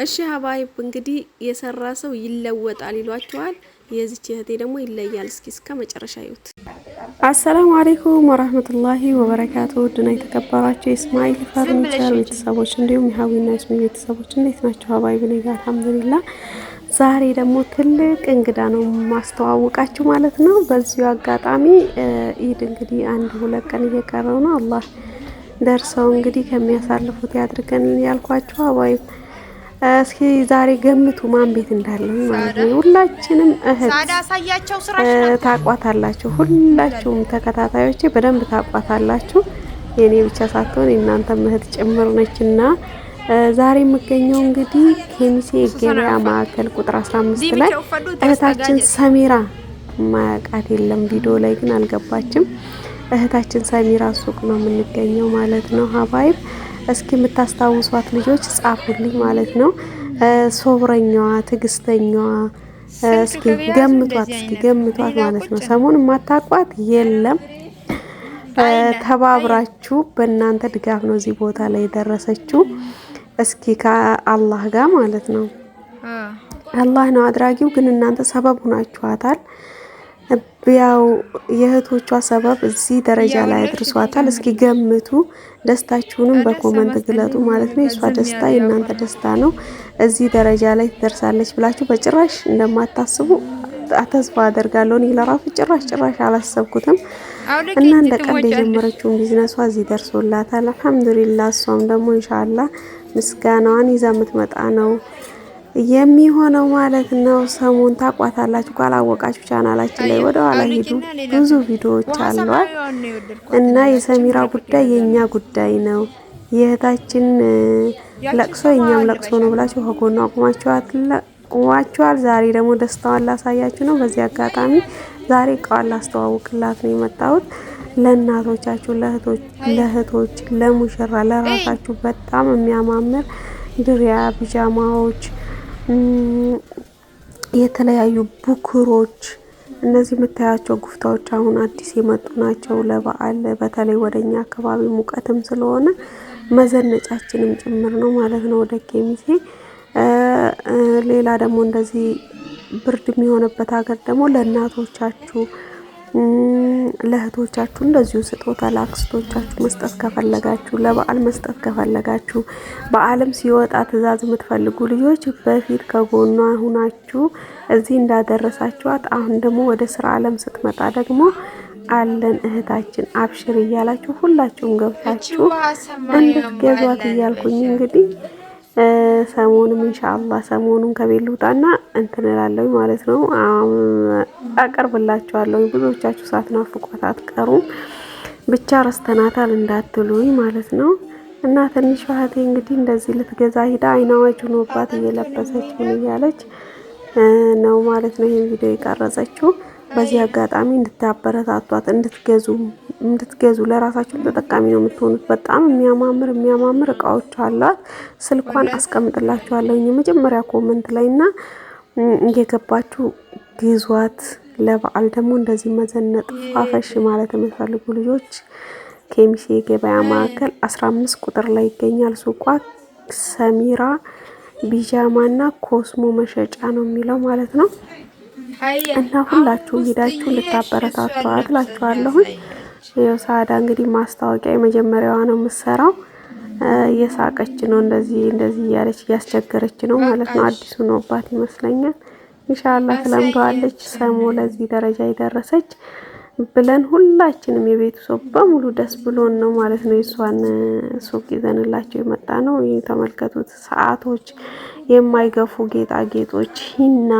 እሺ ሀባይብ እንግዲህ የሰራ ሰው ይለወጣል ይሏቸዋል። የዚች እህቴ ደግሞ ይለያል። እስከ መጨረሻ ይዩት። አሰላሙ አለይኩም ወራህመቱላሂ ወበረካቱ። ውድና የተከበራችሁ የእስማኤል ፈርኒቸር ቤተሰቦች እንዲሁም የሀዊና የስሚ ቤተሰቦች እንዴት ናቸው? ሀባይብ ነኝ አልሐምዱሊላህ። ዛሬ ደግሞ ትልቅ እንግዳ ነው ማስተዋወቃችሁ ማለት ነው። በዚሁ አጋጣሚ ኢድ እንግዲህ 1-2 ቀን እየቀረው ነው። አላህ ደርሰው እንግዲህ ከሚያሳልፉት ያድርገን ያልኳችሁ ሀባይብ። እስኪ ዛሬ ገምቱ ማን ቤት እንዳለ ማለት ነው። ሁላችንም እህት ታቋታላችሁ፣ ሁላችሁም ተከታታዮቼ በደንብ ታቋታላችሁ። የኔ ብቻ ሳትሆን የእናንተ እህት ጭምር ነችና ዛሬ የምገኘው እንግዲህ ኬሚሴ ገበያ ማዕከል ቁጥር 15 ላይ እህታችን ሰሚራ ማያውቃት የለም። ቪዲዮ ላይ ግን አልገባችም። እህታችን ሰሚራ ሱቅ ነው የምንገኘው ማለት ነው ሀባይብ። እስኪ የምታስታውሷት ልጆች ጻፉልኝ ማለት ነው። ሶብረኛዋ፣ ትግስተኛዋ እስኪ ገምቷት ማለት ነው። ሰሞኑን የማታቋት የለም። ተባብራችሁ በእናንተ ድጋፍ ነው እዚህ ቦታ ላይ የደረሰችው። እስኪ ከአላህ ጋር ማለት ነው። አላህ ነው አድራጊው፣ ግን እናንተ ሰበብ ሆናችኋታል። ያው የእህቶቿ ሰበብ እዚህ ደረጃ ላይ አድርሷታል። እስኪ ገምቱ፣ ደስታችሁንም በኮመንት ግለጡ ማለት ነው። የሷ ደስታ የእናንተ ደስታ ነው። እዚህ ደረጃ ላይ ትደርሳለች ብላችሁ በጭራሽ እንደማታስቡ ተስፋ አደርጋለሁ። እኔ ለራሱ ጭራሽ አላሰብኩትም እና እንደ ቀልድ የጀመረችውን ቢዝነሷ እዚህ ደርሶላታል አልሐምዱሊላህ። እሷም ደግሞ ኢንሻአላህ ምስጋናዋን ይዛ የምትመጣ ነው የሚሆነው ማለት ነው። ሰሞን ታቋታላችሁ። ካላወቃችሁ ቻናላችን ላይ ወደ ኋላ ሂዱ፣ ብዙ ቪዲዮዎች አሏት እና የሰሚራ ጉዳይ የኛ ጉዳይ ነው። የእህታችን ለቅሶ የኛም ለቅሶ ነው ብላችሁ ከጎኗ አቁማችኋል። ዛሬ ደግሞ ደስታዋን ላሳያችሁ ነው። በዚህ አጋጣሚ ዛሬ እቃዋን ላስተዋውቅላት ነው የመጣሁት። ለእናቶቻችሁ፣ ለእህቶች፣ ለሙሽራ፣ ለራሳችሁ በጣም የሚያማምር ድሪያ፣ ቢጃማዎች፣ የተለያዩ ቡክሮች፣ እነዚህ የምታያቸው ጉፍታዎች አሁን አዲስ የመጡ ናቸው ለበዓል። በተለይ ወደኛ አካባቢ ሙቀትም ስለሆነ መዘነጫችንም ጭምር ነው ማለት ነው ወደ ኬሚሴ። ሌላ ደግሞ እንደዚህ ብርድ የሚሆንበት ሀገር ደግሞ ለእናቶቻችሁ፣ ለእህቶቻችሁ እንደዚሁ ስጦታ ለአክስቶቻችሁ መስጠት ከፈለጋችሁ፣ ለበዓል መስጠት ከፈለጋችሁ፣ በዓለም ሲወጣ ትዕዛዝ የምትፈልጉ ልጆች በፊት ከጎኗ ሁናችሁ እዚህ እንዳደረሳችኋት አሁን ደግሞ ወደ ስራ ዓለም ስትመጣ ደግሞ አለን እህታችን አብሽር እያላችሁ ሁላችሁም ገብታችሁ እንድትገዟት እያልኩኝ እንግዲህ ሰሞኑን ኢንሻአላህ ሰሞኑን ከቤት ልውጣና እንትን እላለሁ ማለት ነው። አቀርብላችኋለሁ። ብዙዎቻችሁ ሳትናፍቋት አትቀሩም። ብቻ ረስተናታል እንዳትሉኝ ማለት ነው። እና ትንሽ እህቴ እንግዲህ እንደዚህ ልትገዛ ሂዳ አይናዋጅ ሆኖባት እየለበሰች ምን እያለች ነው ማለት ነው ይሄን ቪዲዮ የቀረጸችው። በዚህ አጋጣሚ እንድታበረታቷት እንድትገዙ ለራሳችሁ ተጠቃሚ ነው የምትሆኑት። በጣም የሚያማምር እቃዎች አሏት። ስልኳን አስቀምጥላችኋለሁ የመጀመሪያ ኮሜንት ላይና እየገባችሁ ግዟት። ለበዓል ደግሞ እንደዚህ መዘነጥ ፋፈሽ ማለት የምትፈልጉ ልጆች ኬሚሴ ገበያ ማዕከል 15 ቁጥር ላይ ይገኛል ሱቋ። ሰሚራ ቢጃማና ኮስሞ መሸጫ ነው የሚለው ማለት ነው። እና ሁላችሁ ሄዳችሁ ልታበረታቷት እላችኋለሁ። ያው ሳዳ እንግዲህ ማስታወቂያ የመጀመሪያዋ ነው የምትሰራው። እየሳቀች ነው እንደዚህ እያለች እያስቸገረች ነው ማለት ነው። አዲሱ ነውባት ይመስለኛል። ኢንሻአላህ ትለምደዋለች። ሰሞ ለዚህ ደረጃ የደረሰች ብለን ሁላችንም የቤቱ ሰው በሙሉ ደስ ብሎን ነው ማለት ነው የሷን ሱቅ ይዘንላቸው የመጣ ነው። ይሄ ተመልከቱት። ሰዓቶች፣ የማይገፉ ጌጣጌጦች፣ ሂና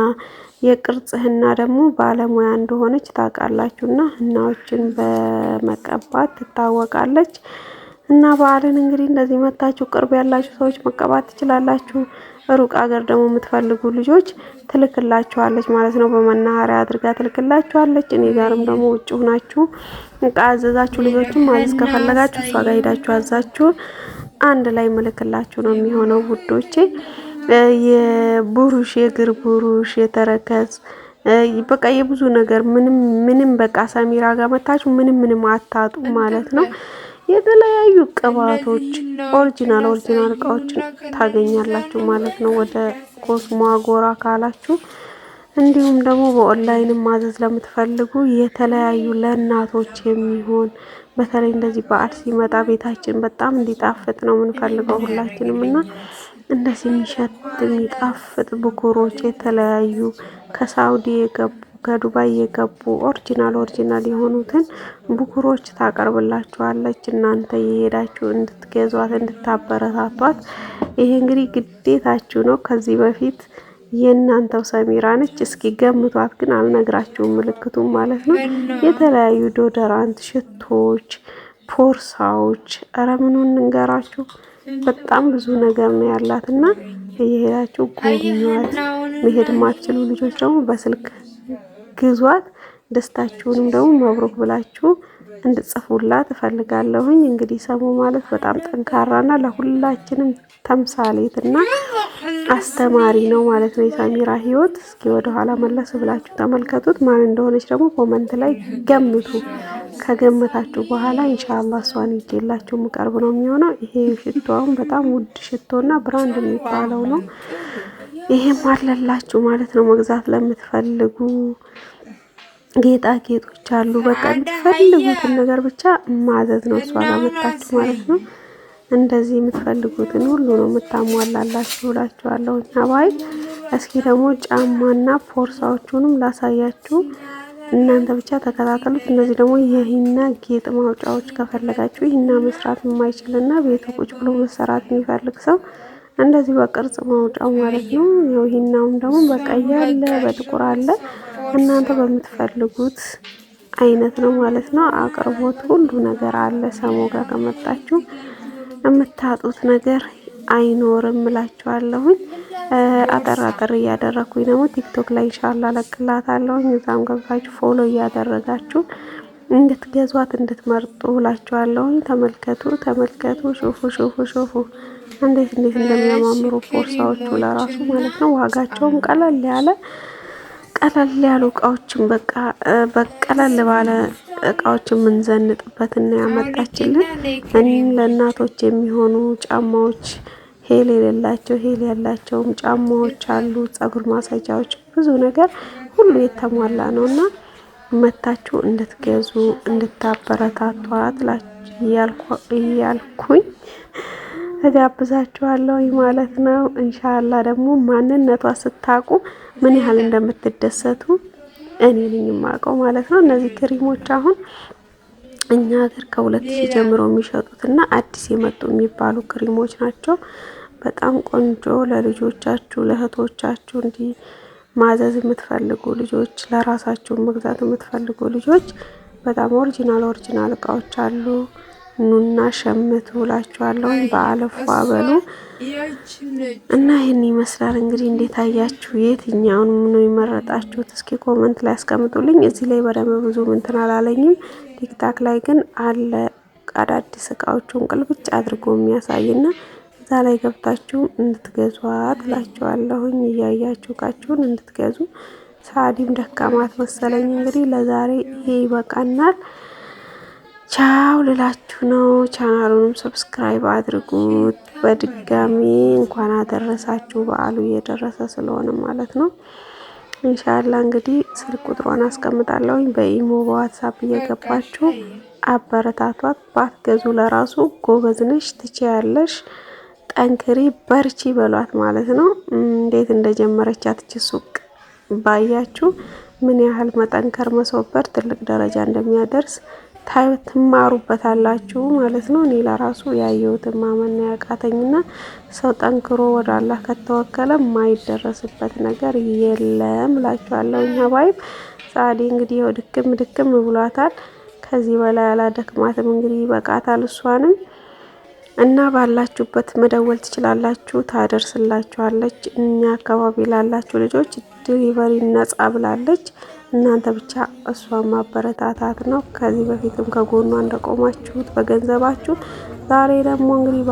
የቅርጽ ህና ደግሞ ባለሙያ እንደሆነች ታውቃላችሁና ህናዎችን በመቀባት ትታወቃለች። እና በዓልን እንግዲህ እንደዚህ መታችሁ ቅርብ ያላችሁ ሰዎች መቀባት ትችላላችሁ። ሩቅ ሀገር ደግሞ የምትፈልጉ ልጆች ትልክላችኋለች ማለት ነው። በመናኸሪያ አድርጋ ትልክላችኋለች። እኔ ጋርም ደግሞ ውጭ ሆናችሁ እቃ አዘዛችሁ ልጆችም ማዘዝ ከፈለጋችሁ እሷ ጋር ሄዳችሁ አዛችሁ አንድ ላይ ምልክላችሁ ነው የሚሆነው ውዶቼ። የቡሩሽ፣ የእግር ቡሩሽ፣ የተረከዝ በቃ የብዙ ነገር ምንም በቃ ሰሚራ ጋር መታችሁ ምንም አታጡ ማለት ነው። የተለያዩ ቅባቶች ኦሪጂናል እቃዎችን ታገኛላችሁ ማለት ነው። ወደ ኮስሞ አጎራ ካላችሁ እንዲሁም ደግሞ በኦንላይን ማዘዝ ለምትፈልጉ የተለያዩ ለእናቶች የሚሆን በተለይ እንደዚህ በዓል ሲመጣ ቤታችን በጣም እንዲጣፍጥ ነው የምንፈልገው ሁላችንም እና እንደዚህ የሚሸት የሚጣፍጥ ብኩሮች የተለያዩ ከሳውዲ የገቡ ከዱባይ የገቡ ኦሪጂናል የሆኑትን ብኩሮች ታቀርብላችኋለች። እናንተ የሄዳችሁ እንድትገዟት እንድታበረታቷት። ይሄ እንግዲህ ግዴታችሁ ነው። ከዚህ በፊት የእናንተው ሰሚራ ነች። እስኪ ገምቷት፣ ግን አልነግራችሁም ምልክቱም ማለት ነው። የተለያዩ ዶደራንት፣ ሽቶች፣ ፖርሳዎች፣ ኧረ ምኑን እንገራችሁ በጣም ብዙ ነገር ነው ያላት እና እየሄዳችሁ ጎብኟት። መሄድ ማትችሉ ልጆች ደግሞ በስልክ ግዟት። ደስታችሁንም ደግሞ መብሩክ ብላችሁ እንድጽፉላት እፈልጋለሁኝ። እንግዲህ ሰሙ ማለት በጣም ጠንካራና ለሁላችንም ተምሳሌትና አስተማሪ ነው ማለት ነው የሰሚራ ህይወት። እስኪ ወደ ኋላ መለስ ብላችሁ ተመልከቱት። ማን እንደሆነች ደግሞ ኮመንት ላይ ገምቱ። ከገመታችሁ በኋላ ኢንሻአላህ እሷን ይዤላችሁ ምቀርብ ነው የሚሆነው። ይሄ ሽቶውን በጣም ውድ ሽቶና ብራንድ የሚባለው ነው። ይሄም አለላችሁ ማለት ነው መግዛት ለምትፈልጉ። ጌጣጌጦች አሉ። በቃ የምትፈልጉትን ነገር ብቻ ማዘዝ ነው እሷ ጋር መጣችሁ ማለት ነው። እንደዚህ የምትፈልጉትን ሁሉ ነው የምታሟላላችሁ እላችኋለሁ። አባይ እስኪ ደግሞ ጫማና ፖርሳዎቹንም ላሳያችሁ። እናንተ ብቻ ተከታተሉት። እነዚህ ደግሞ የሂና ጌጥ ማውጫዎች ከፈለጋችሁ ሂና መስራት የማይችልና ቤቱ ቁጭ ብሎ መሰራት የሚፈልግ ሰው እንደዚህ በቅርጽ ማውጫው ማለት ነው። ያው ሂናውም ደግሞ በቀይ አለ፣ በጥቁር አለ። እናንተ በምትፈልጉት አይነት ነው ማለት ነው። አቅርቦት ሁሉ ነገር አለ። ሰሞ ጋር ከመጣችሁ የምታጡት ነገር አይኖርም እላችኋለሁኝ። አጠር እያደረኩኝ ደግሞ ቲክቶክ ላይ ኢንሻአላህ ለቅላታለሁኝ። እዛም ገብታችሁ ፎሎ እያደረጋችሁ እንድትገዟት እንድትመርጡ እላችኋለሁኝ። ተመልከቱ። ሹፉ እንዴት እንደሚያማምሩ ቦርሳዎቹ ለራሱ ማለት ነው። ዋጋቸውም ቀለል ያሉ እቃዎችን በቃ በቀለል ባለ እቃዎችን የምንዘንጥበትና ያመጣችልን ለእናቶች የሚሆኑ ጫማዎች ሄል የሌላቸው ሄል ያላቸውም ጫማዎች አሉ። ፀጉር ማሳጃዎች፣ ብዙ ነገር ሁሉ የተሟላ ነውና መታችሁ እንድትገዙ እንድታበረታቷት እያልኩኝ እጋብዛችኋለሁ ማለት ነው። ኢንሻአላህ ደግሞ ማንነቷ ስታቁ ምን ያህል እንደምትደሰቱ እኔ ነኝ የማውቀው ማለት ነው። እነዚህ ክሪሞች አሁን እኛ ሀገር ከ2000 ጀምሮ የሚሸጡትና አዲስ የመጡ የሚባሉ ክሪሞች ናቸው። በጣም ቆንጆ ለልጆቻችሁ ለእህቶቻችሁ እንዲህ ማዘዝ የምትፈልጉ ልጆች፣ ለራሳችሁ መግዛት የምትፈልጉ ልጆች በጣም ኦሪጂናል እቃዎች አሉ። ኑና ሸምቱ እላችኋለሁ። በአለፏ በሉ እና ይህን ይመስላል እንግዲህ። እንዴት አያችሁ? የትኛውን ነው የመረጣችሁት? እስኪ ኮመንት ላይ አስቀምጡልኝ። እዚህ ላይ በደንብ ብዙ እንትን አላለኝም። ቲክታክ ላይ ግን አለ አዳዲስ እቃዎቹን ቅልብጭ አድርጎ የሚያሳይና እዛ ላይ ገብታችሁ እንድትገዟት እላችኋለሁኝ። እያያችሁ እቃችሁን እንድትገዙ። ሳዲም ደካማት መሰለኝ። እንግዲህ ለዛሬ ይሄ ይበቃናል። ቻው ልላችሁ ነው። ቻናሉንም ሰብስክራይብ አድርጉት። በድጋሚ እንኳን አደረሳችሁ። በዓሉ እየደረሰ ስለሆነ ማለት ነው። ኢንሻአላህ እንግዲህ ስልክ ቁጥሯን አስቀምጣለሁ። በኢሞ በዋትስአፕ እየገባችሁ አበረታቷት። ባትገዙ ለራሱ ጎበዝ ነሽ፣ ትችያለሽ፣ ጠንክሪ፣ በርቺ በሏት ማለት ነው። እንዴት እንደጀመረቻት ሱቅ ባያችሁ ምን ያህል መጠንከር መስወበር ትልቅ ደረጃ እንደሚያደርስ ትማሩበታላችሁ ማለት ነው። እኔ ለራሱ ያየሁትን ማመን ያቃተኝና ሰው ጠንክሮ ወደ አላህ ከተወከለ ማይደረስበት ነገር የለም እላችኋለሁ። ሀባይብ ሳዲ እንግዲህ ያው ድክም ብሏታል። ከዚህ በላይ አላደክማትም። እንግዲህ ይበቃታል እሷንም እና ባላችሁበት መደወል ትችላላችሁ፣ ታደርስላችኋለች። እኛ አካባቢ ላላችሁ ልጆች ዲሊቨሪ ነጻ ብላለች። እናንተ ብቻ እሷን ማበረታታት ነው። ከዚህ በፊትም ከጎኗ እንደቆማችሁት በገንዘባችሁ ዛሬ ደግሞ እንግዲህ